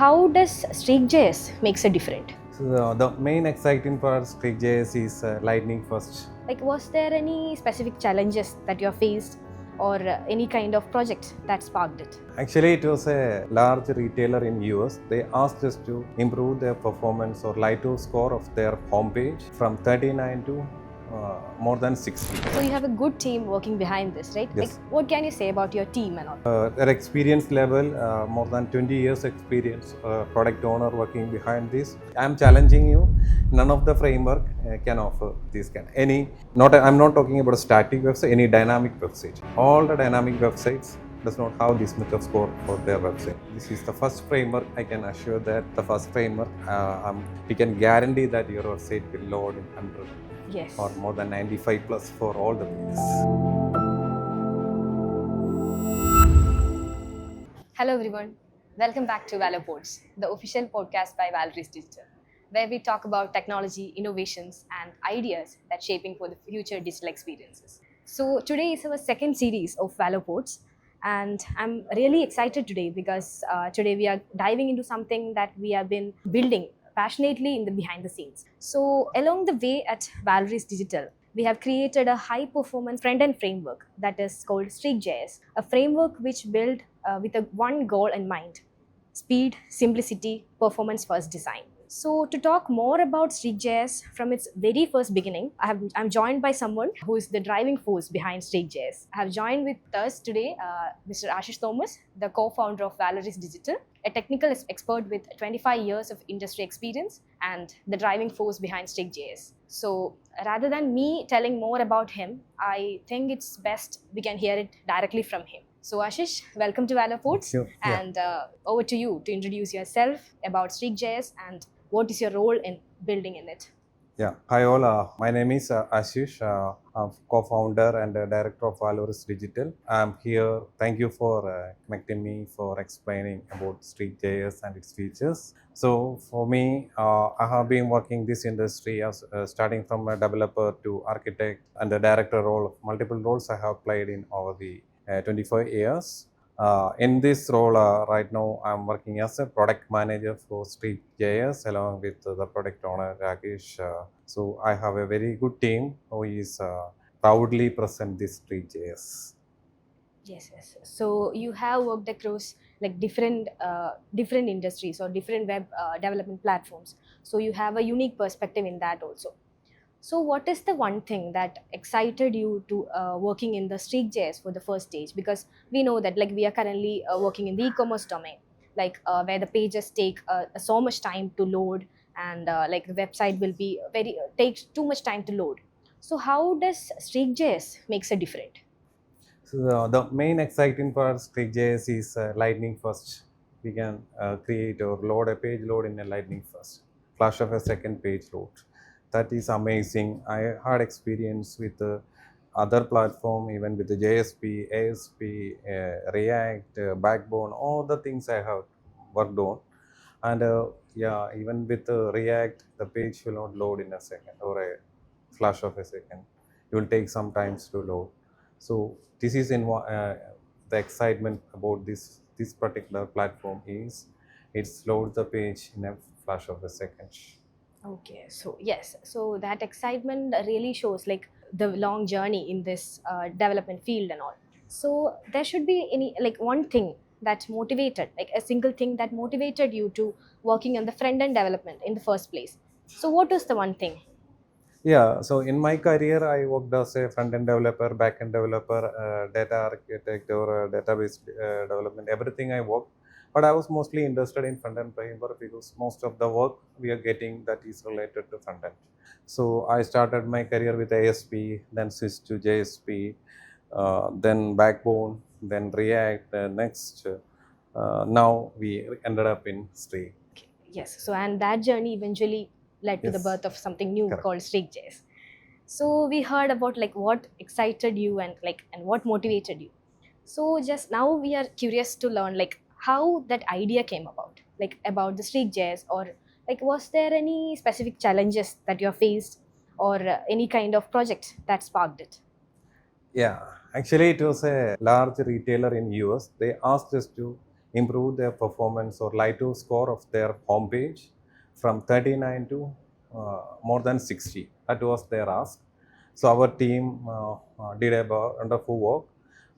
how does Streak.js makes a different? So the main exciting part of Streak.js is lightning first. Like, was there any specific challenges that you have faced, or any kind of project that sparked it? Actually, it was a large retailer in US. They asked us to improve their performance or Lighto score of their homepage from 39 to more than 60. So you have a good team working behind this, right? Yes. Like, what can you say about your team and all? Their experience level, more than 20 years experience, product owner working behind this. I'm challenging you. None of the framework can offer this kind. I'm not talking about a static website, any dynamic website. All the dynamic websites does not have this method score for their website. This is the first framework. I can assure that the first framework, we can guarantee that your website will load in 100 Yes. or more than 95 plus for all the pages. Hello everyone, welcome back to Valopods, the official podcast by Valoris Digital, where we talk about technology, innovations and ideas that shaping for the future digital experiences. So today is our second series of Valopods, and I'm really excited today because today we are diving into something that we have been building passionately in the behind the scenes. So along the way at Valoris Digital, we have created a high performance front-end framework that is called Streak.js, a framework which built with a one goal in mind: speed, simplicity, performance first design. So to talk more about Streak.js from its very first beginning, I'm joined by someone who is the driving force behind Streak.js. I have joined with us today Mr. Ashish Thomas, the co-founder of Valoris Digital, a technical expert with 25 years of industry experience and the driving force behind Streak.js. So rather than me telling more about him, I think it's best we can hear it directly from him. So Ashish, welcome to Valopods, and over to you to introduce yourself about Streak.js and what is your role in building in it. Yeah, hi all. My name is Ashish. I'm co-founder and director of Valoris Digital. I'm here. Thank you for connecting me for explaining about Streak.js and its features. So for me, I have been working this industry as starting from a developer to architect and the director role. Multiple roles I have played in over the 25 years. In this role, right now, I'm working as a product manager for Streak.js along with the product owner Rakesh. So I have a very good team who is proudly present this Streak.js. Yes. So you have worked across like different industries or different web development platforms. So you have a unique perspective in that also. So what is the one thing that excited you to working in the Streak.js for the first stage? Because we know that like we are currently working in the e-commerce domain, like where the pages take so much time to load, and like the website will be takes too much time to load. So how does Streak.js makes a different? So the main exciting part of Streak.js is lightning first. We can create or load a page load in a lightning first, flash of a second page load. That is amazing. I had experience with other platform, even with the JSP, ASP, React, Backbone, all the things I have worked on. And even with React, the page will not load in a second or a flash of a second. It will take some time to load. So this is the excitement about this particular platform is it's loads the page in a flash of a second. Okay, so yes, so that excitement really shows like the long journey in this development field and all. So there should be any like one thing that motivated, like a single thing that motivated you to working on the front end development in the first place. So what is the one thing? Yeah, so in my career, I worked as a front-end developer, back-end developer, data architect, or database development, everything I worked. But I was mostly interested in front-end framework because most of the work we are getting that is related to front-end. So I started my career with ASP, then switched to JSP, then Backbone, then React, next. Now we ended up in Streak. Yes, so and that journey eventually led to the Yes. birth of something new Correct. called Streak.js. So we heard about like what excited you and what motivated you. So just now we are curious to learn like how that idea came about, like about the Streak.js, or like was there any specific challenges that you have faced, or any kind of project that sparked it? Yeah, actually, it was a large retailer in US. They asked us to improve their performance or Lightroom score of their homepage from 39 to more than 60. That was their ask. So our team did a wonderful work,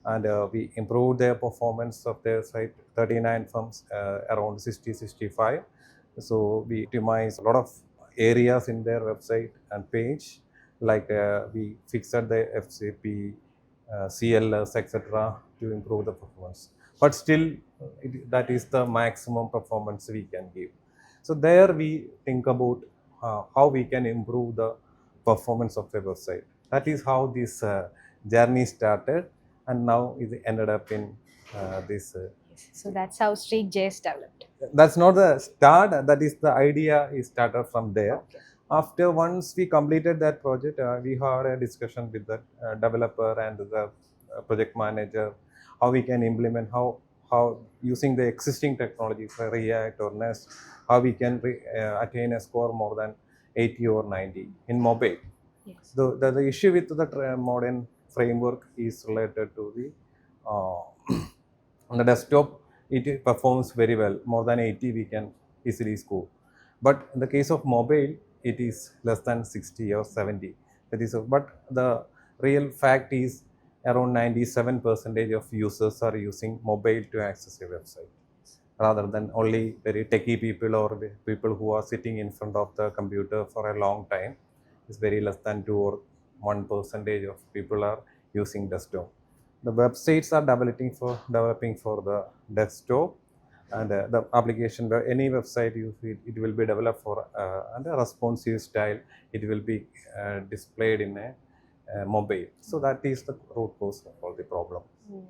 and we improved their performance of their site 39 from around 60 65. So we optimized a lot of areas in their website and page, like we fixed the FCP, CLS, etc., to improve the performance. But still, that is the maximum performance we can give. So there we think about how we can improve the performance of the website. That is how this journey started, and now it ended up in this. So that's how Streak.js developed. That's not the start. That is the idea is started from there. Okay. After once we completed that project, we had a discussion with the developer and the project manager, how we can implement, how using the existing technology for React or Nest, how we can attain a score more than 80 or 90 in mobile. Yes. The issue with the modern framework is related to the on the desktop. It performs very well, more than 80 we can easily score, but in the case of mobile it is less than 60 or 70. That is, but the real fact is around 97% of users are using mobile to access a website, rather than only very techie people or people who are sitting in front of the computer for a long time. It's very less than 2 or 1% of people are using desktop. The websites are developing for the desktop, and the application where any website you feel it will be developed for and a responsive style. It will be displayed in a mobile. So that is the root cause of all the problem.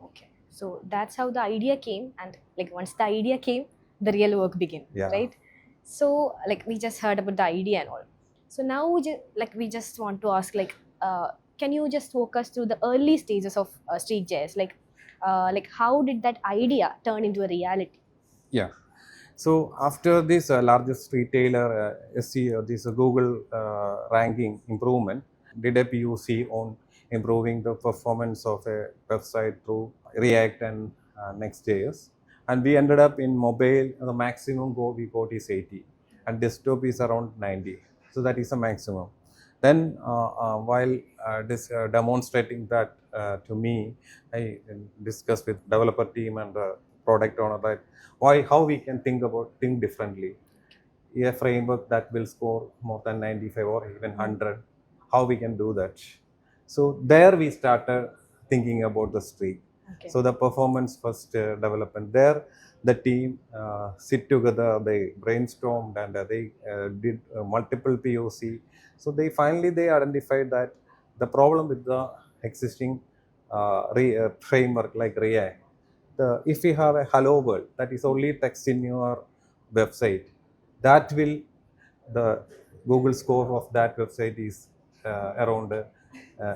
Okay. So that's how the idea came, and like once the idea came, the real work began. Yeah. Right. So like we just heard about the idea and all. So now we just want to ask can you just walk us through the early stages of Streak.js? Like how did that idea turn into a reality? Yeah. So after this largest retailer SEO, this Google ranking improvement, did a POC on improving the performance of a website through React and Next.js, and we ended up in mobile. The maximum go we got is 80, and desktop is around 90. So that is a maximum. Then while demonstrating that to me, I discussed with developer team and the product owner that how we can think differently. A framework that will score more than 95 or even 100, how we can do that. So there we started thinking about the Streak. Okay. So the performance first development there, the team sit together, they brainstormed, and they did multiple POC. So they finally they identified that the problem with the existing framework like React, if we have a hello world that is only text in your website, that will the Google score of that website is around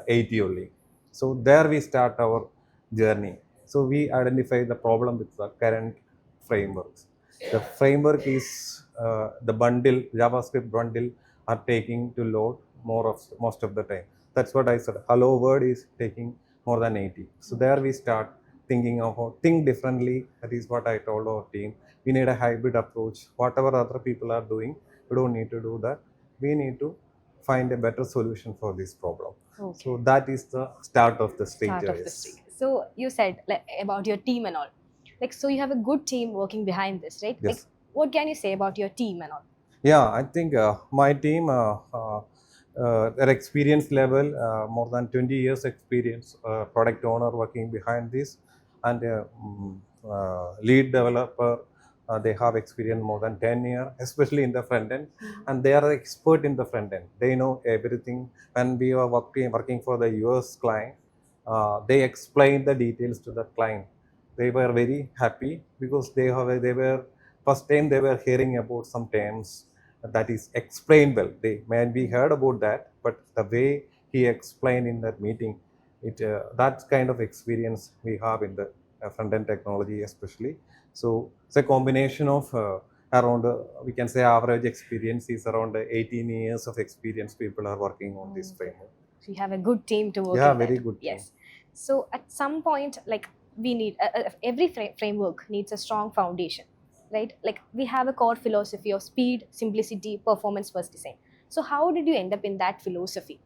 80 only. So there we start our journey. So we identify the problem with the current frameworks. The framework is the bundle, JavaScript bundle are taking to load most of the time. That's what I said. Hello world is taking more than 80. So there we start thinking of think differently. That is what I told our team. We need a hybrid approach. Whatever other people are doing, we don't need to do that. We need to find a better solution for this problem. Okay. So that is the start of the Start of the Streak.js. Streak. So you said about your team and all. Like so you have a good team working behind this, right? Yes. Like what can you say about your team and all? Yeah, I think my team, their experience level, more than 20 years experience, product owner working behind this, and lead developer, they have experience more than 10 years, especially in the front end, and they are expert in the front end. They know everything. When we are working for the US client, they explain the details to the client. They were very happy because they were first time they were hearing about some terms that is explained well. They maybe heard about that, but the way he explained in that meeting, that kind of experience we have in the front end technology, especially. So it's a combination of around we can say average experience is around 18 years of experience. People are working on this framework. So you have a good team to work. Yeah, in very that. good team. Yes. So at some point, like we need every framework needs a strong foundation, right? Like we have a core philosophy of speed, simplicity, performance first design. So how did you end up in that philosophy?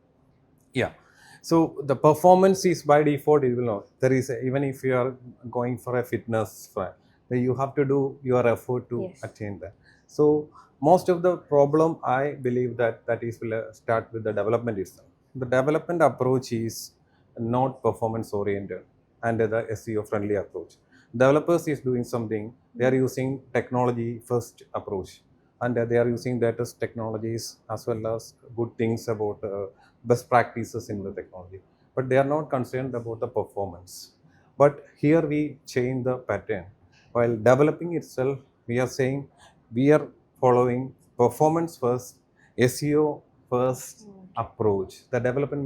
Yeah. So the performance is by default, you will know. There is even if you are going for a fitness trial, then you have to do your effort to Yes. attain that. So most of the problem, I believe that is will start with the development itself. The development approach is not performance oriented and the SEO friendly approach. Developers is doing something. They are using technology first approach, and they are using latest technologies as well as good things about best practices in the technology, but they are not concerned about the performance. But here we change the pattern. While developing itself, we are saying we are following performance first, SEO first approach. The development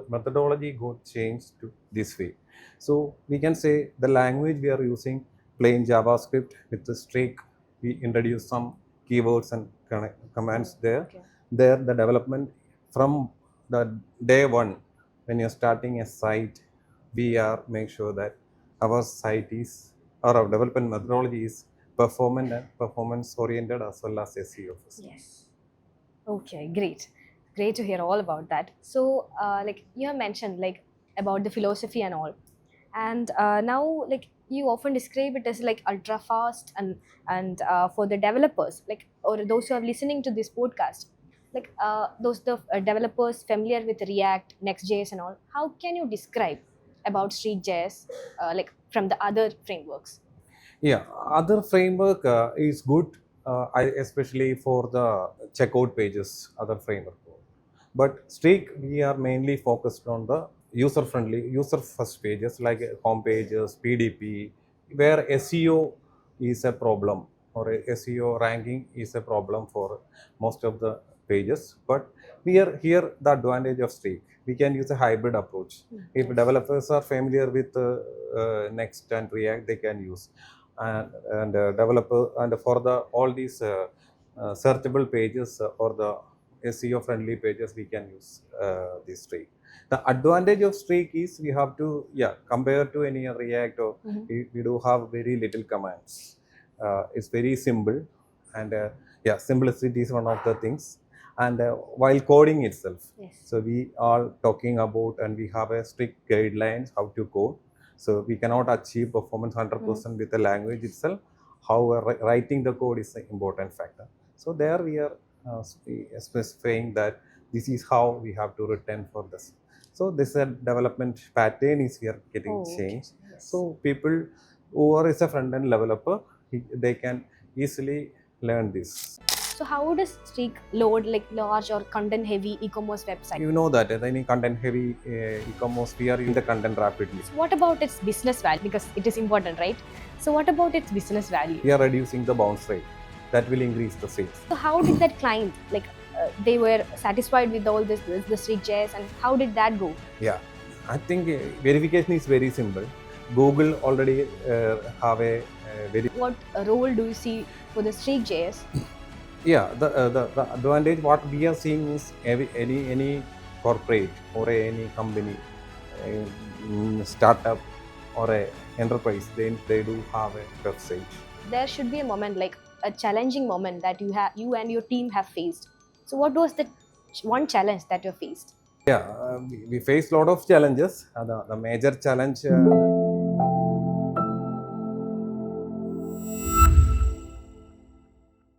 methodology got changed to this way. So we can say the language we are using, plain JavaScript with the Streak. We introduce some keywords and commands there. Okay. There the development from the day one, when you're starting a site, we are make sure that our site is, or our development methodology is performance oriented as well as SEO first. Yes. Okay, great. Great to hear all about that. So, like you have mentioned, like about the philosophy and all, and now, like you often describe it as like ultra fast and for the developers, like or those who are listening to this podcast, like those the developers familiar with React, Next.js, and all. How can you describe about Streak.js, like from the other frameworks? Yeah, other framework is good, especially for the checkout pages, other framework. But Streak, we are mainly focused on the user-friendly, user-first pages like home pages, PDP, where SEO is a problem, or SEO ranking is a problem for most of the pages. But we are here the advantage of Streak. We can use a hybrid approach. If Yes. developers are familiar with Next and React, they can use. And developer, and for the all these searchable pages or the SEO friendly pages, we can use this Streak. The advantage of Streak is we have to, yeah, compare to any React, or we do have very little commands. It's very simple, and yeah, simplicity is one of the things. And while coding itself, Yes. so we are talking about, and we have a strict guidelines how to code. So we cannot achieve performance 100% with the language itself. However, writing the code is an important factor. So there we are specifying that this is how we have to return for this. So this development pattern is here getting Oh, okay. changed. Yes. So people who are is a front end developer, they can easily learn this. So how does Streak load like large or content heavy e-commerce website? You know that any content heavy e-commerce, we are in the content rapidly. So what about its business value? Because it is important, right? So what about its business value? We are reducing the bounce rate. That will increase the sales. So how did that client, like they were satisfied with all this the Streak.js, and how did that go? Yeah, I think verification is very simple. Google already have a very, What role do you see for the Streak.js? yeah, the advantage what we are seeing is any corporate or any company, startup or a enterprise, they do have a website. There should be a moment, like a challenging moment that you and your team have faced. So what was the one challenge that you faced? Yeah, we face a lot of challenges. The major challenge